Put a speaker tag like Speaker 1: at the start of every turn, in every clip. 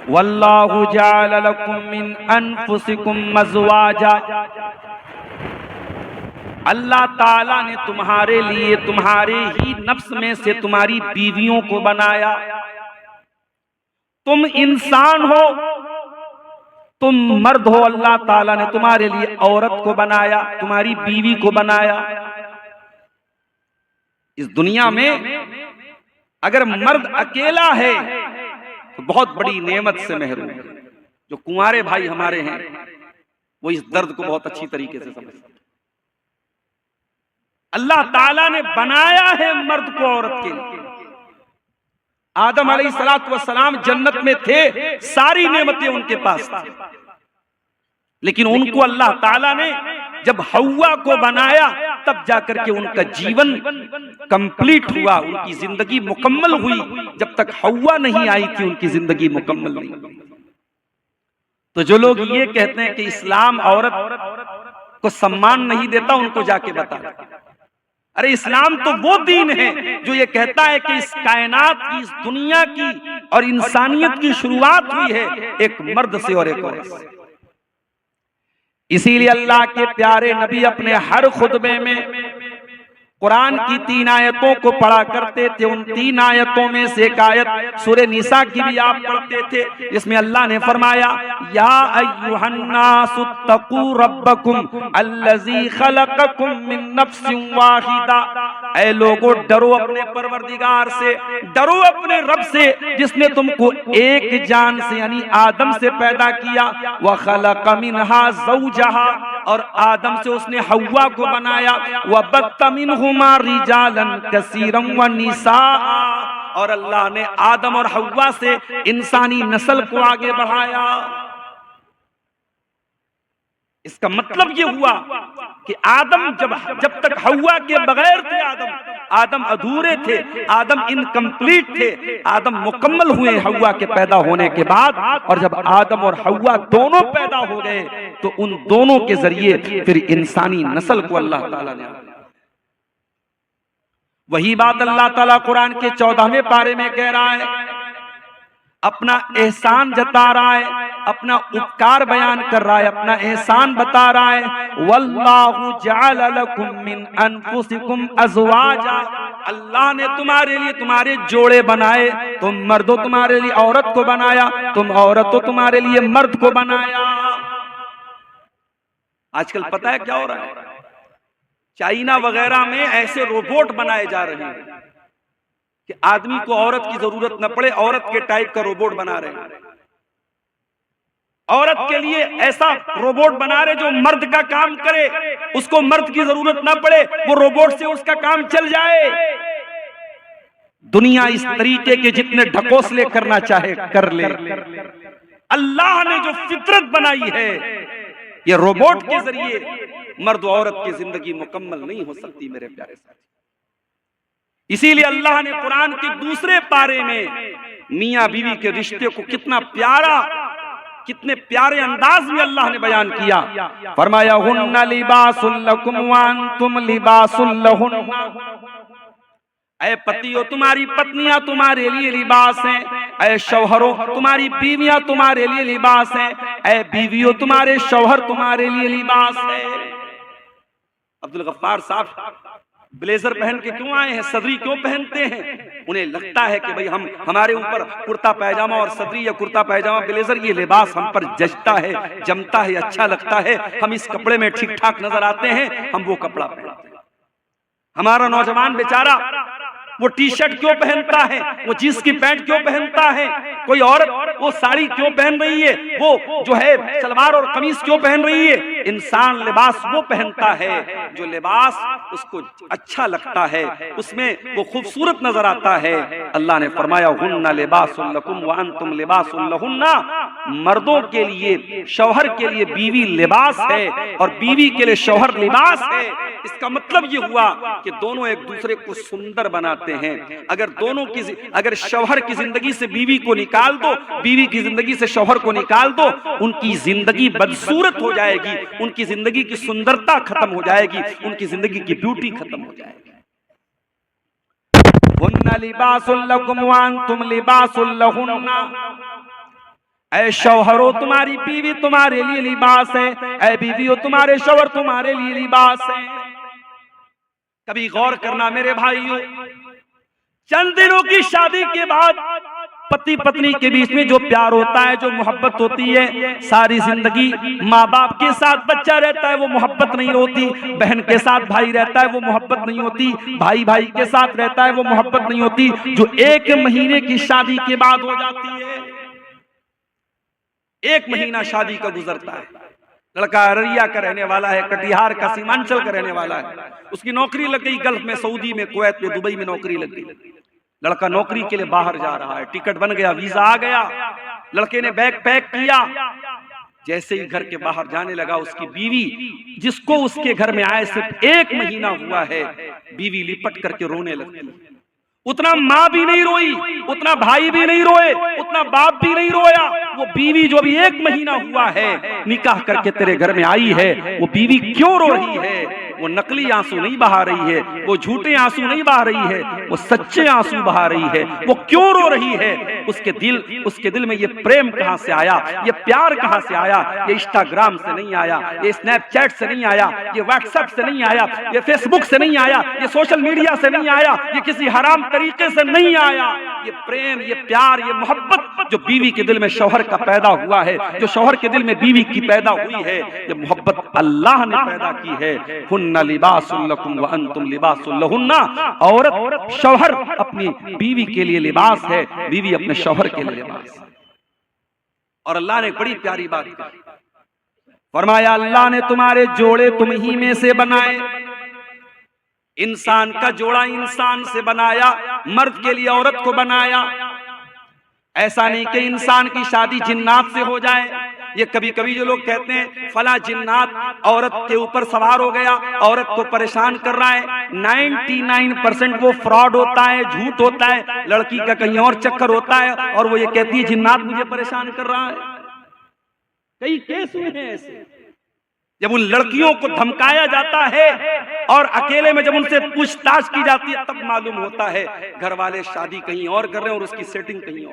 Speaker 1: वल्लाहु जअल लकुम मिन अनफुसिकुम अज़वाजा, अल्लाह ताला ने तुम्हारे लिए तुम्हारे ही नफ्स में से तुम्हारी बीवियों को बनाया। तुम इंसान हो, तुम मर्द हो, अल्लाह ताला ने तुम्हारे लिए औरत को बनाया, तुम्हारी बीवी को बनाया। इस दुनिया में अगर मर्द अकेला है तो बहुत बड़ी नेमत से महरूम है। जो कुंवारे भाई हमारे हैं वो इस दर्द को बहुत अच्छी तरीके से समझते हैं। अल्लाह ताला ने बनाया है मर्द को औरत के लिए। आदम अलैहिस्सलातु वस्सलाम जन्नत में थे, सारी नेमतें उनके पास थी, लेकिन उनको अल्लाह ताला ने जब हव्वा को बनाया तब जाकर के उनका जीवन कंप्लीट हुआ, उनकी जिंदगी मुकम्मल हुई। जब तक हव्वा नहीं आई थी उनकी जिंदगी मुकम्मल नहीं हुई। तो जो लोग ये कहते हैं कि इस्लाम औरत को सम्मान नहीं देता, उनको जाके बता, अरे इस्लाम तो वो दीन है जो ये कहता है कि इस कायनात की, इस दुनिया की और इंसानियत की शुरुआत हुई है एक मर्द से और एक औरत से। इसीलिए अल्लाह के प्यारे नबी अपने हर खुतबे में कुरान की 3 आयतों को पढ़ा करते थे। उन 3 आयतों में से एक आयत सूरह निसा की भी आप पढ़ते थे, जिसमें अल्लाह ने फरमाया, या अय्युहन्नासुत्तकू रब्बकुम अल्लज़ी खलक़कुम मिन नफ्सिन वाहिदा, ऐ लोगों डरो अपने परवरदिगार से, डरो अपने रब से जिसने तुमको एक जान से यानी आदम से पैदा किया। व खलक़ मिनहा ज़ौजहा, और आदम से उसने हव्वा को बनाया। व बत्त मिनहुमा रिजालन कसीरन व निसाअ, और अल्लाह ने आदम और हव्वा से इंसानी नस्ल को आगे बढ़ाया। इसका मतलब ये हुआ कि आदम जब तक हव्वा के बगैर थे, आदम अधूरे थे, आदम इनकम्प्लीट थे। आदम मुकम्मल हुए हव्वा के पैदा होने के बाद, और जब आदम और हव्वा दोनों पैदा हो गए तो उन दोनों के जरिए फिर इंसानी नस्ल को अल्लाह ताला ने, वही बात अल्लाह ताला कुरान के 14वें पारे में कह रहा है, अपना एहसान जता रहा है, अपना उपकार बयान कर रहा है, अपना एहसान बता रहा है। वल्लाहु जअल लकुम मिन अनफुसिकुम अज़वाजा, अल्लाह ने तुम्हारे लिए तुम्हारे जोड़े बनाए। तुम मर्दों तुम्हारे लिए औरत को बनाया, तुम औरतों तुम्हारे लिए मर्द को बनाया। आजकल पता है क्या हो रहा है? चाइना वगैरह में ऐसे रोबोट बनाए जा रहे हैं कि आदमी को औरत की जरूरत न पड़े, औरत के टाइप का रोबोट बना रहे हैं। औरत के लिए ऐसा रोबोट बना रहे जो मर्द का काम करे, उसको मर्द की जरूरत ना पड़े, वो रोबोट से उसका काम चल जाए। दुनिया इस तरीके के जितने ढकोसले करना चाहे कर ले। अल्लाह ने जो फितरत बनाई है, ये रोबोट के जरिए मर्द औरत की जिंदगी मुकम्मल नहीं हो सकती मेरे प्यारे साथी। इसीलिए अल्लाह ने कुरान के दूसरे पारे में मियां बीवी के रिश्ते को कितने प्यारे अंदाज में अल्लाह ने बयान किया। फरमाया, हुन्ना लिबासुल लकुम व अंतुम लिबासुल लहुन्ना, ऐ पतियों तुम्हारी पत्नियां तुम्हारे लिए लिबास हैं, ऐ शौहरों तुम्हारी बीवियां तुम्हारे लिए लिबास हैं, ऐ बीवियों तुम्हारे शौहर तुम्हारे लिए लिबास है। अब्दुल गफ्फार साहब ब्लेजर पहन के क्यों आए हैं, सदरी क्यों पहनते हैं? उन्हें लगता है कि भाई हमारे ऊपर कुर्ता पैजामा और सदरी या कुर्ता पैजामा ब्लेजर ये लिबास हम पर जचता है, जमता है, अच्छा लगता है, हम इस कपड़े में ठीक ठाक नजर आते हैं, हम वो कपड़ा पहनते हैं। हमारा नौजवान बेचारा वो टी शर्ट क्यों पहनता है, वो जींस की पैंट क्यों पहनता है, कोई औरत वो साड़ी क्यों पहन रही है, वो जो है सलवार और कमीज क्यों पहन रही है? इंसान लिबास वो पहनता है जो लिबास उसको अच्छा लगता है, उसमें वो खूबसूरत नजर आता है। अल्लाह ने फरमाया, हुन्ना लिबासुल लकुम व अंतुम लिबासुल लहुन्ना, मर्दों के लिए शौहर के लिए बीवी लिबास है और बीवी के लिए शौहर लिबास है। इसका मतलब ये हुआ कि दोनों एक दूसरे को सुंदर बनाते हैं। अगर शौहर की जिंदगी से बीवी को निकाल दो, बीवी की जिंदगी से शौहर को निकाल दो, उनकी जिंदगी बदसूरत हो जाएगी, उनकी जिंदगी की सुंदरता खत्म हो जाएगी, उनकी जिंदगी की ब्यूटी खत्म हो जाएगी। हुन्ना लिबासुल लकुम व अंतुम लिबासुल लहुन्ना, ऐ शौहरो तुम्हारी बीवी तुम्हारे लिए लिबास है, ऐ बीवियों तुम्हारे शौहर तुम्हारे लिए लिबास है। कभी गौर करना मेरे भाइयों, चंद दिनों की शादी के बाद पति पत्नी के बीच में जो प्यार होता है, जो मोहब्बत होती है, सारी जिंदगी माँ बाप के साथ बच्चा रहता है वो मोहब्बत नहीं होती, बहन के साथ भाई रहता है वो मोहब्बत नहीं होती, भाई भाई के साथ रहता है वो मोहब्बत नहीं होती, जो 1 महीने की शादी के बाद हो जाती है। 1 महीना शादी का गुजरता है, लड़का अररिया का रहने वाला है, कटिहार का, सीमांचल का रहने वाला है, उसकी नौकरी लग गई गल्फ में, सऊदी में, कुवैत में, दुबई में नौकरी लग गई। लड़का नौकरी के लिए बाहर जा रहा है, टिकट बन गया, वीजा आ गया, लड़के ने बैग पैक किया, जैसे ही घर के बाहर जाने लगा, उसकी बीवी, जिसको उसके घर में आए सिर्फ 1 महीना हुआ है, बीवी लिपट करके रोने लगती। उतना माँ भी नहीं रोई, उतना भाई भी नहीं रोए, उतना बाप भी नहीं रोया। वो बीवी जो भी 1 महीना हुआ है निकाह करके तेरे घर में आई है, वो बीवी क्यों रो रही है? वो नकली आंसू नहीं बहा रही है, वो झूठे आंसू नहीं बहा रही है, वो सच्चे आंसू बहा रही है। वो क्यों रो रही है? उसके दिल में ये प्रेम कहां से आया, ये प्यार कहां से आया? ये इंस्टाग्राम से नहीं आया, ये स्नैपचैट से नहीं आया, ये व्हाट्सएप से नहीं आया, ये फेसबुक से नहीं आया, ये सोशल मीडिया से नहीं आया, ये किसी हराम तरीके से नहीं आया। ये प्रेम, ये प्यार, ये मोहब्बत जो बीवी के दिल में शौहर का पैदा हुआ है, जो शौहर के दिल में बीवी की पैदा हुई है, ये मोहब्बत अल्लाह ने पैदा की है। हुन्ना लिबासुल लकुम व अंतुम लिबासुल लहुन्ना। औरत, शौहर अपनी बीवी के लिए लिबास है, बीवी अपने शौहर के लिए लिबास है। और अल्लाह ने बड़ी प्यारी बात कही, फरमाया अल्लाह ने तुम्हारे जोड़े तुम ही में से बनाए। इंसान का जोड़ा इंसान से बनाया, मर्द के लिए औरत को बनाया। ऐसा नहीं कि इंसान की शादी जिन्नात से हो जाए। ये कभी कभी जो लोग कहते हैं फला जिन्नात औरत के ऊपर सवार हो गया, औरत को परेशान कर रहा है, 99% वो फ्रॉड होता है, झूठ होता है, लड़की का कहीं और चक्कर होता है और वो ये कहती है जिन्नात मुझे परेशान कर रहा है। कई केस हुए हैं ऐसे, जब उन लड़कियों को धमकाया जाता है और अकेले में जब उनसे पूछताछ की जाती है तब मालूम होता है घर वाले शादी कहीं और कर रहे हैं और उसकी सेटिंग कहीं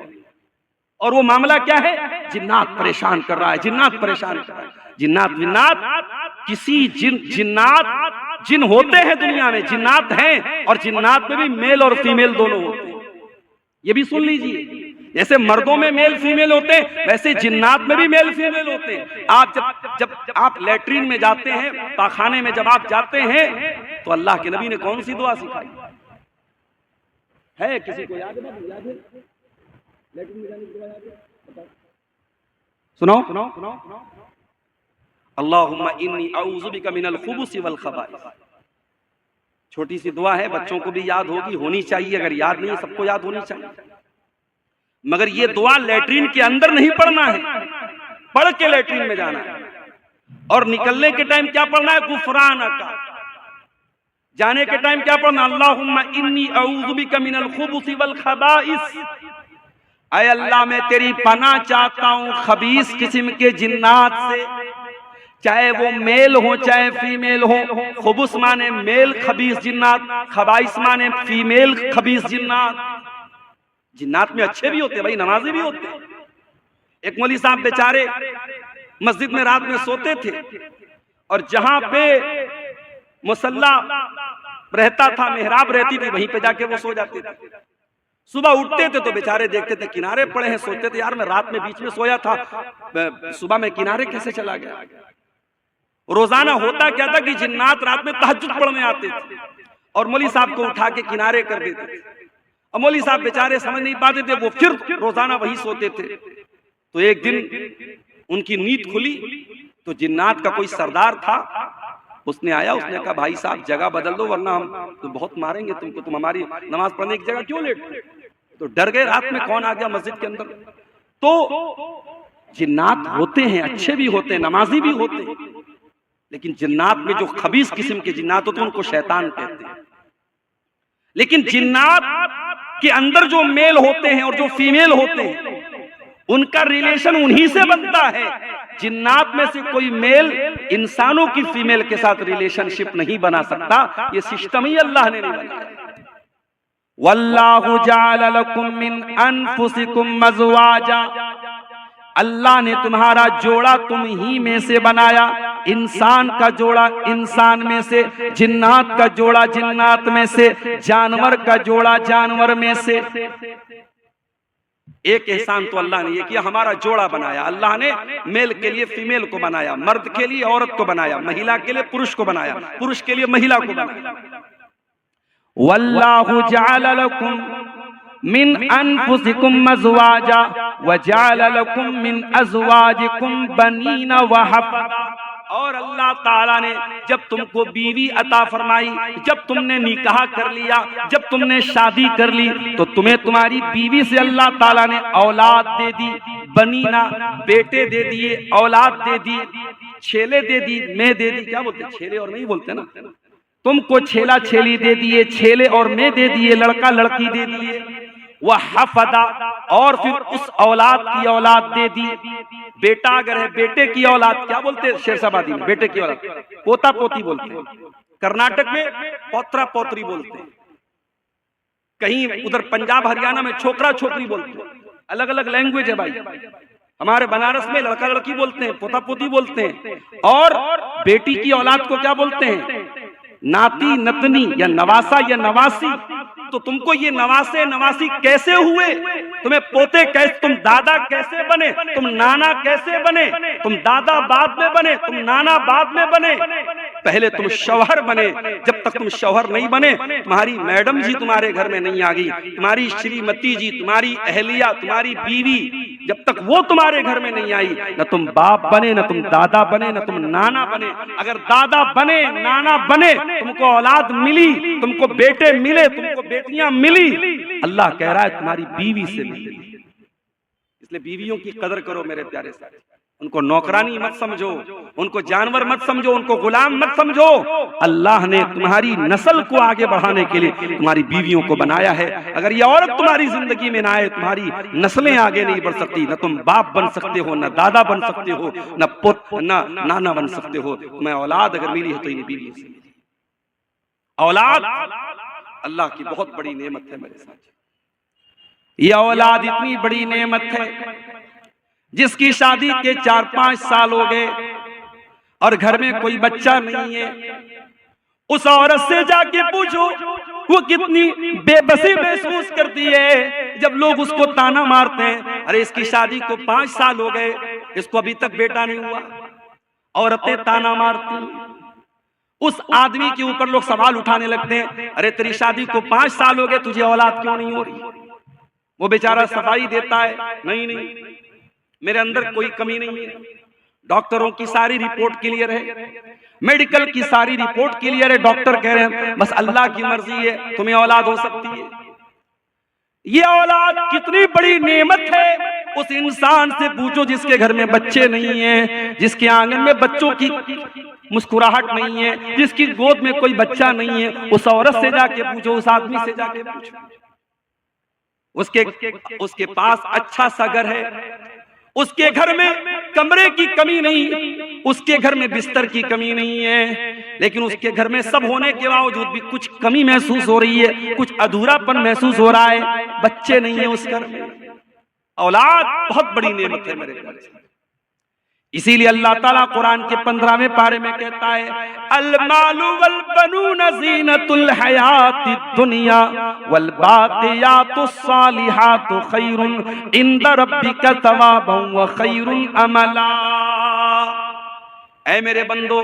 Speaker 1: और वो मामला क्या है? जिन्नात परेशान कर रहा है, जिन्नात परेशान कर रहा है। जिन्नात किसी जिन होते हैं दुनिया में, जिन्नात हैं, और जिन्नात में भी मेल और फीमेल दोनों होते हैं। ये भी सुन लीजिए, जैसे मर्दों में मेल फीमेल होते हैं वैसे जिन्नात में भी मेल फीमेल होते हैं। आप जब आप लैट्रीन में जाते हैं, पाखाने में जब आप जाते हैं, तो अल्लाह के नबी ने कौन सी दुआ सिखाई है? किसी को याद है? लैट्रीन में जाने की दुआ याद है? सुनो, अल्लाहुम्मा इन्नी अऊज़ु बिका मिनल खुबुसी वल खबाइस। छोटी सी दुआ है, बच्चों को भी याद होनी चाहिए, अगर याद नहीं सबको याद होनी चाहिए। मगर ये दुआ लैट्रीन के अंदर नहीं पढ़ना है, पढ़ के लैट्रीन में जाना है। और निकलने के टाइम क्या पढ़ना है? गुफरानका। जाने के टाइम क्या पढ़ना? अल्लाहुम्मा इन्नी अऊज़ु बिका मिनल खुबुसी वल खबाइस। ऐ अल्लाह मैं तेरी पनाह चाहता हूं खबीस किस्म के जिन्नात से, चाहे वो मेल हो चाहे फीमेल हो। खुबुस माने मेल खबीस जिन्नात, खबाइस माने फीमेल खबीस जिन्नात। जिन्नात में अच्छे भी होते भाई, नमाजी भी होते। एक मौलवी साहब बेचारे मस्जिद में रात में सोते थे और जहां पे मुसल्ला रहता था, मेहराब रहती थी, वहीं पे जाके वो सो जाते थे। सुबह उठते थे तो बेचारे देखते थे किनारे पड़े हैं, सोचते थे यार मैं रात में बीच में सोया था, सुबह में किनारे कैसे चला गया। रोजाना होता क्या था कि जिन्नात रात में तहज्जुद पढ़ने आते थे और मौलवी साहब को उठा के किनारे कर देते थे। और मौलवी साहब बेचारे समझ नहीं पाते थे, वो फिर रोजाना वही सोते थे। तो एक दिन उनकी नींद खुली तो जिन्नात का कोई सरदार था, उसने आया, उसने कहा भाई साहब जगह बदल दो वरना हम तो बहुत मारेंगे तुमको, तुम हमारी नमाज पढ़ने की जगह क्यों लेट। तो डर गए, रात में कौन आ गया मस्जिद के अंदर। तो जिन्नात होते हैं, अच्छे भी होते हैं, नमाजी भी होते हैं, लेकिन जिन्नात में जो खबीस किस्म के जिन्नात होते हैं उनको शैतान कहते हैं। लेकिन जिन्नात के अंदर जो मेल होते हैं और जो फीमेल होते हैं उनका रिलेशन उन्हीं से बनता है। जिन्नात में से कोई मेल इंसानों की फीमेल के साथ रिलेशनशिप नहीं बना सकता, ये सिस्टम ही अल्लाह ने नहीं बनाया। वल्लाहु जअल लकुम मिन अनफुसिकुम अज़वाजा, अल्लाह ने तुम्हारा जोड़ा तुम ही में से बनाया, इंसान का जोड़ा इंसान में से, जिन्नात का जोड़ा जिन्नात में से, जानवर का जोड़ा जानवर में से। एक एहसान तो अल्लाह ने ये किया, हमारा जोड़ा बनाया। अल्लाह ने मेल के लिए फीमेल को बनाया, मर्द के लिए औरत को बनाया, महिला के लिए पुरुष को बनाया, पुरुष के लिए महिला को बनाया। वल्लाहु जअल लकुम मिन अनफुसिकुम अज़वाजा व जअल लकुम मिन अज़वाजिकुम बनीना व हफ़दा। और अल्लाह ताला ने जब तुमको बीवी अता फरमाई, जब तुमने निकाह कर लिया, जब तुमने शादी कर ली, तो तुम्हें तुम्हारी बीवी से अल्लाह ताला ने औलाद दे दी, बनीना बेटे दे दिए, औलाद दे दी, छेले दे दी, मैं दे दी। क्या बोलते, छेले और नहीं बोलते ना, तुमको छेला छेली दे दिए, छेले और मैं दे दिए, लड़का लड़की दे दिए। वह हफदा, और फिर उस औलाद की औलाद दे दी। बेटा अगर है, बेटे की औलाद क्या बोलते हैं शेरशाबादी में, बेटे की औलाद पोता पोती बोलते हैं, कर्नाटक में पौत्रा पौत्री बोलते हैं, कहीं उधर पंजाब हरियाणा में छोकरा छोकरी बोलते हैं। अलग अलग लैंग्वेज है भाई। हमारे बनारस में लड़का लड़की बोलते हैं, पोता पोती बोलते हैं, और बेटी की औलाद को क्या बोलते हैं, नाती नतनी या नवासा या नवासी। तो तुमको ये नवासे नवासी कैसे हुए, तुम्हें पोते कैसे, तुम दादा कैसे बने, तुम नाना कैसे बने, तुम दादा बाद में बने, तुम नाना बाद में बने, पहले तुम शौहर बने। जब तक तुम शौहर नहीं बने, तुम्हारी मैडम जी तुम्हारे घर में नहीं आ गई, तुम्हारी श्रीमती जी, तुम्हारी अहलिया, तुम्हारी बीवी, जब तक वो तुम्हारे घर में नहीं आई, न तुम बाप बने, न तुम दादा बने, न तुम नाना बने। अगर दादा बने, नाना बने, तुमको औलाद मिली, तुमको बेटे मिले, तुमको बेटियां मिली, अल्लाह कह रहा है तुम्हारी बीवी से मिली। इसलिए बीवियों की कदर करो मेरे प्यारे साथी, उनको नौकरानी मत समझो, उनको जानवर मत समझो, उनको गुलाम मत समझो। अल्लाह ने तुम्हारी नस्ल को आगे बढ़ाने के लिए तुम्हारी बीवियों को बनाया है। अगर ये औरत तुम्हारी जिंदगी में ना आए, तुम्हारी नस्लें आगे नहीं बढ़ सकती। न तुम बाप बन सकते हो, न दादा बन सकते हो, न पुत्र न नाना बन सकते हो। तुम्हें औलाद अगर मिली है तो इन बीवी से मिली। औलाद अल्लाह की बहुत बड़ी नेमत है मेरे साथ। ये औलाद इतनी बड़ी नेमत है, जिसकी शादी के 4-5 साल हो गए और घर में कोई बच्चा नहीं है, उस औरत से जाके पूछो वो कितनी बेबसी महसूस करती है जब लोग उसको ताना मारते हैं, अरे इसकी शादी को 5 साल हो गए, इसको अभी तक बेटा नहीं हुआ। औरतें ताना मारती, उस आदमी के ऊपर लोग सवाल उठाने लगते हैं, अरे तेरी शादी को 5 साल हो गए, तुझे औलाद क्यों नहीं हो रही। वो बेचारा सफाई देता है, नहीं नहीं मेरे अंदर कोई कमी नहीं है, डॉक्टरों की सारी रिपोर्ट क्लियर है, मेडिकल की सारी रिपोर्ट क्लियर है, डॉक्टर कह रहे हैं बस अल्लाह की मर्जी है, तुम्हें औलाद हो सकती है। ये औलाद कितनी बड़ी नेमत है। उस इंसान से पूछो जिसके घर में बच्चे नहीं हैं, जिसके आंगन में बच्चों की मुस्कुराहट नहीं है, जिसकी गोद में कोई बच्चा नहीं है, उस औरत से जाके पूछो, उस आदमी से जाके पूछो। उसके पास अच्छा सा घर है, उसके घर में कमरे की कमी नहीं, उसके घर में बिस्तर की कमी नहीं है, लेकिन उसके घर में सब होने के बावजूद भी कुछ कमी महसूस हो रही है, कुछ अधूरापन महसूस हो रहा है, बच्चे नहीं है उस घर में। औलाद बहुत बड़ी नेमत है मेरे प्यारे। इसीलिए अल्लाह ताला कुरान के 15वें पारे में कहता है, अल मालु वल बनून ज़ीनतुल हयातिद दुनिया वल बाक़ियातुस सालिहातु खैरुन इंदा रब्बिका सवाबन व खैरुन अमला। ऐ मेरे बंदो,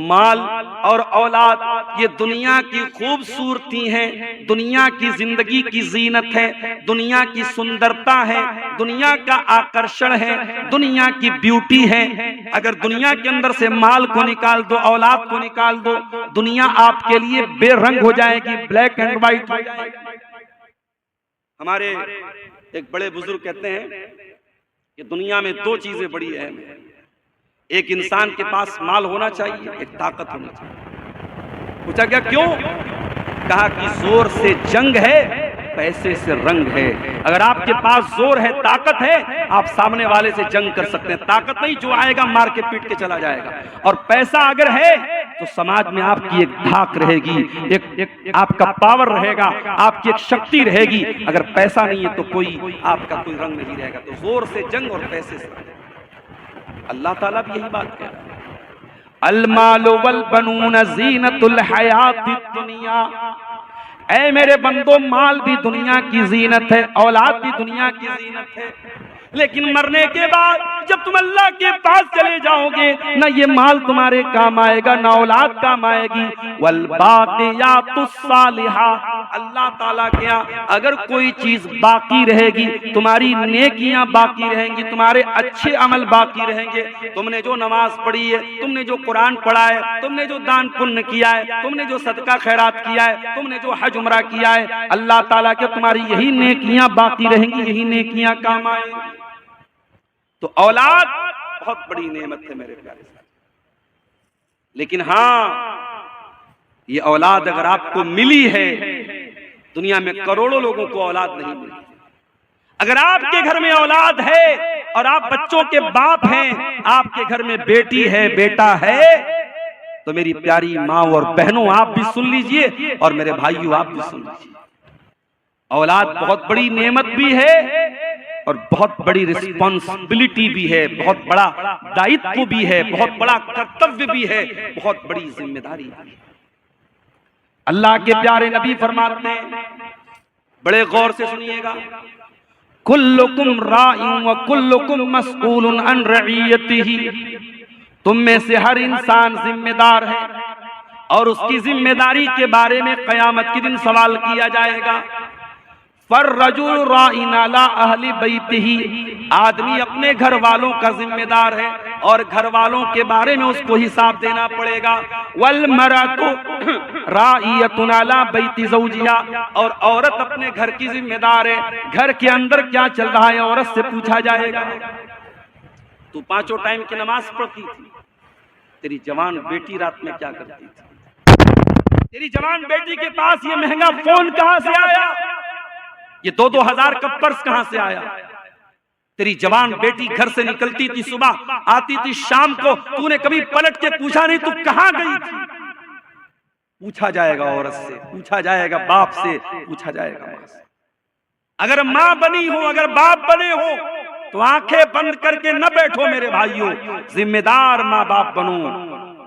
Speaker 1: माल और औलाद ये दुनिया की खूबसूरती है, दुनिया की जिंदगी की जीनत है, दुनिया की सुंदरता है, दुनिया का आकर्षण है, दुनिया की ब्यूटी है। अगर दुनिया के अंदर से माल को निकाल दो, औलाद को निकाल दो, दुनिया आपके लिए बेरंग हो जाएगी, ब्लैक एंड व्हाइट हो जाएगी। हमारे एक बड़े बुजुर्ग कहते हैं कि दुनिया में 2 चीजें बड़ी अहम है, एक इंसान के पास माल होना चाहिए, एक ताकत होना चाहिए। पूछा गया क्यों? कहा कि जोर से जंग है पैसे से रंग है। अगर आपके पास जोर है, ताकत है, आप सामने वाले से जंग कर सकते हैं। ताकत नहीं, जो आएगा मार के पीट के चला जाएगा। और पैसा अगर है तो समाज में आपकी एक धाक रहेगी, एक आपका पावर रहेगा, आपकी एक शक्ति रहेगी। अगर पैसा नहीं है तो कोई आपका कोई रंग नहीं रहेगा। तो जोर से जंग और पैसे से रंग। अल्लाह ताला भी यही बात कह रहा है, अल मालु वल बनून ज़ीनतुल हयातिद दुनिया। ऐ मेरे बंदो, माल भी दुनिया की जीनत है, औलाद भी दुनिया की जीनत है, लेकिन मरने के बाद जब तुम अल्लाह के पास चले जाओगे, ना ये माल तुम्हारे काम आएगा, ना औलाद काम आएगी। वल बाक़ियातुस सालिहा, अल्लाह ताला क्या, अगर कोई चीज बाकी रहेगी, तुम्हारी नेकियां बाकी रहेंगी, तुम्हारे अच्छे अमल बाकी रहेंगे। तुमने जो नमाज पढ़ी है, तुमने जो कुरान पढ़ा है, तुमने जो दान पुण्य किया है, तुमने जो सदका खैरात किया है, तुमने जो हज उमरा किया है, अल्लाह ताला के तुम्हारी यही नेकियां बाकी रहेंगी, यही नेकियां काम आएंगी। तो औलाद बहुत बड़ी नेमत है मेरे प्यारे साथी। लेकिन हाँ, ये औलाद अगर आपको मिली है, दुनिया में करोड़ों लोगों को औलाद नहीं मिली। अगर आपके घर में औलाद है और आप बच्चों के बाप हैं, आपके घर में बेटी है, बेटा है, तो मेरी प्यारी माँ और बहनों, आप भी सुन लीजिए और मेरे भाइयों आप भी सुन लीजिए। औलाद बहुत बड़ी नेमत भी है और बहुत बड़ी रिस्पॉन्सिबिलिटी भी है, बहुत बड़ा दायित्व भी है, बहुत बड़ा कर्तव्य भी है, बहुत बड़ी जिम्मेदारी भी है। अल्लाह के प्यारे नबी फरमाते हैं, बड़े गौर से सुनिएगा, कुल्लुकुम राइन व कुल्लुकुम मसऊलुन अन रइयतिही। तुम में से हर इंसान जिम्मेदार है और उसकी जिम्मेदारी के बारे में कयामत के दिन सवाल किया जाएगा। फर्रजुल राइन अला अहली बैतिही, आदमी अपने घर वालों का जिम्मेदार है और घर वालों के बारे में उसको हिसाब देना पड़ेगा। वल मरअतु राइयतुन अला बैति ज़ौजिहा, और औरत अपने घर की जिम्मेदार है, घर के अंदर क्या चल रहा है औरत से पूछा जाएगा। तू पांचों टाइम की नमाज पढ़ती थी, तेरी जवान बेटी रात में क्या करती थी? तेरी जवान बेटी के पास ये महंगा फोन कहां से आया? ये 2-2 हजार का पर्स कहां से आया? तेरी जवान बेटी घर से निकलती थी, सुबह आती थी, शाम को तूने कभी पलट के पूछा नहीं तू कहां गई थी? पूछा जाएगा औरत से, पूछा जाएगा बाप से, पूछा जाएगा मां से। अगर मां बनी हो, अगर बाप बने हो, तो आंखें बंद करके न बैठो मेरे भाइयों, जिम्मेदार माँ बाप बनो।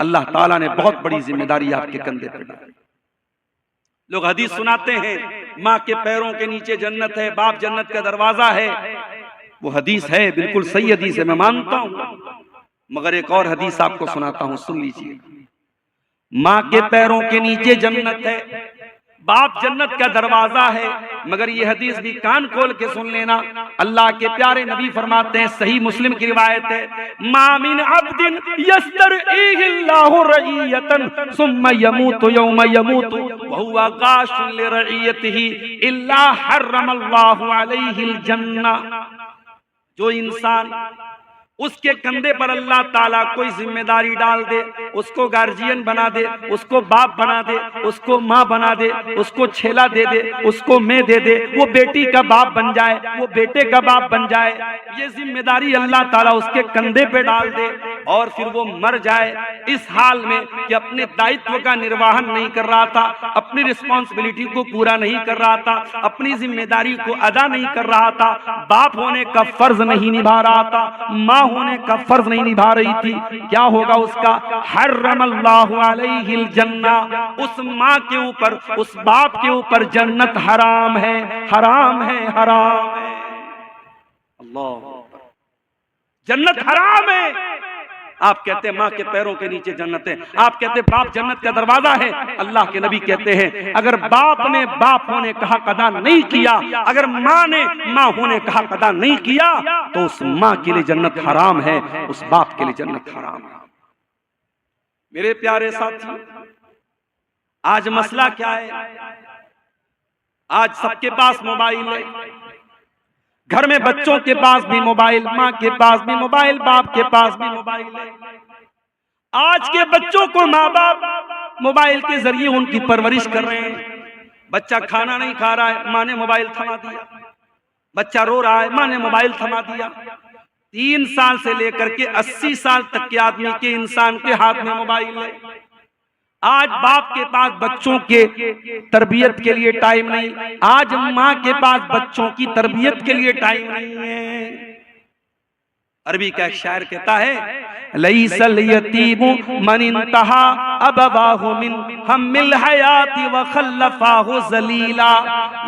Speaker 1: अल्लाह ताला ने बहुत बड़ी जिम्मेदारी आपके कंधे पर डाली। लोग हदीस सुनाते हैं, माँ के पैरों के नीचे जन्नत है, बाप जन्नत का दरवाजा है। वो हदीस है, बिल्कुल सही हदीस है, मैं मानता हूं, मगर एक और हदीस आपको सुनाता हूं, सुन लीजिए। माँ के पैरों के नीचे जन्नत है, बाप जन्नत का दरवाजा है, मगर ये हदीस भी कान खोल के सुन लेना। अल्लाह के प्यारे नबी फरमाते हैं, सही मुस्लिम की रिवायत है, मा मिन अब्दिन यस्तरईहिल्लाहु रईयतन सुम्मा यमूतु यौमा यमूतु व हुवा गाशुन लिरईयतिही इल्ला हर्रमल्लाहु अलैहिल जन्नह। जो इंसान उसके कंधे पर अल्लाह ताला कोई जिम्मेदारी डाल दे, उसको गार्जियन बना दे, उसको बाप बना दे, उसको माँ बना दे, उसको छेला दे दे, उसको मैं दे दे, वो बेटी का बाप बन जाए, वो बेटे का बाप बन जाए, ये जिम्मेदारी अल्लाह ताला उसके कंधे पे डाल दे और फिर वो मर जाए इस हाल में कि अपने दायित्व का निर्वहन नहीं कर रहा था, अपनी रिस्पॉन्सिबिलिटी को पूरा नहीं कर रहा था, अपनी जिम्मेदारी को अदा नहीं कर रहा था, बाप होने का फर्ज नहीं निभा रहा था, माँ होने का फर्ज नहीं निभा रही थी। क्या होगा उसका? हर्रमल्लाहु अलैहिल जन्नह, उस माँ के ऊपर, उस बाप के ऊपर जन्नत हराम है, हराम है, हराम है। अल्लाह, जन्नत हराम है। आप कहते हैं माँ के पैरों के नीचे जन्नत है, आप कहते हैं बाप जन्नत का दरवाजा है। अल्लाह के नबी कहते हैं, अगर बाप ने बाप होने का हक अदा नहीं किया, अगर माँ ने माँ होने का हक अदा नहीं किया, तो उस माँ के लिए जन्नत हराम है, उस बाप के लिए जन्नत हराम है। मेरे प्यारे साथी, आज मसला क्या है? आज सबके पास मोबाइल है, घर में बच्चों के पास भी मोबाइल, माँ के पास भी मोबाइल, बाप के पास भी मोबाइल है। आज के बच्चों को माँ बाप मोबाइल के जरिए उनकी परवरिश कर रहे हैं। बच्चा खाना नहीं खा रहा है, माँ ने मोबाइल थमा दिया। बच्चा रो रहा है, माँ ने मोबाइल थमा दिया। 3 साल से लेकर के 80 साल तक के आदमी के, इंसान के हाथ में मोबाइल है। आज बाप के पास बच्चों के तरबियत के लिए टाइम नहीं, आज माँ के पास बच्चों की तरबियत के लिए टाइम नहीं है। अरबी का एक शायर कहता है, लईसल यतीमु मन इंतहा अबवाहु मिन हमिल हयाती व खल्लफाहु जलीला।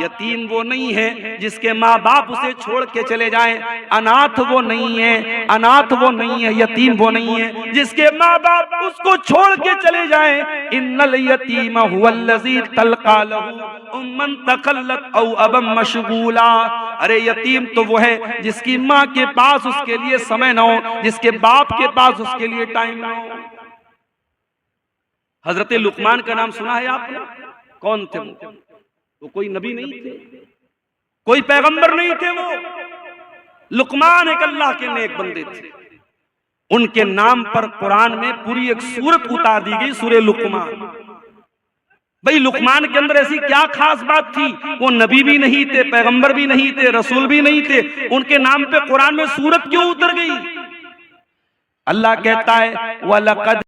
Speaker 1: यतीम वो नहीं है जिसके माँ बाप उसे छोड़ के चले जाएं, अनाथ वो नहीं है, अनाथ वो नहीं है, यतीम वो नहीं है जिसके माँ बाप उसको छोड़ के चले जाएं। इन्नल यतीम हुवल्लज़ी तलक़ा लहू उम्मन तक़ल्लत औ अबम मशगूला। अरे यतीम तो वो है जिसकी माँ के पास उसके लिए समय ना हो, जिसके बाप के पास उसके लिए टाइम ना हो। हजरत लुकमान का नाम सुना है आपने? कौन थे वो? वो कोई नबी नहीं थे, कोई पैगंबर नहीं थे। वो लुकमान एक अल्लाह के नेक बंदे थे। उनके नाम पर कुरान में पूरी एक सूरत उतार दी गई, सूरह लुकमान। भाई लुकमान के अंदर ऐसी क्या खास बात थी? वो नबी भी नहीं थे, पैगंबर भी नहीं थे, रसूल भी नहीं थे, उनके नाम पे कुरान में सूरत क्यों उतर गई? अल्लाह कहता है वलक़द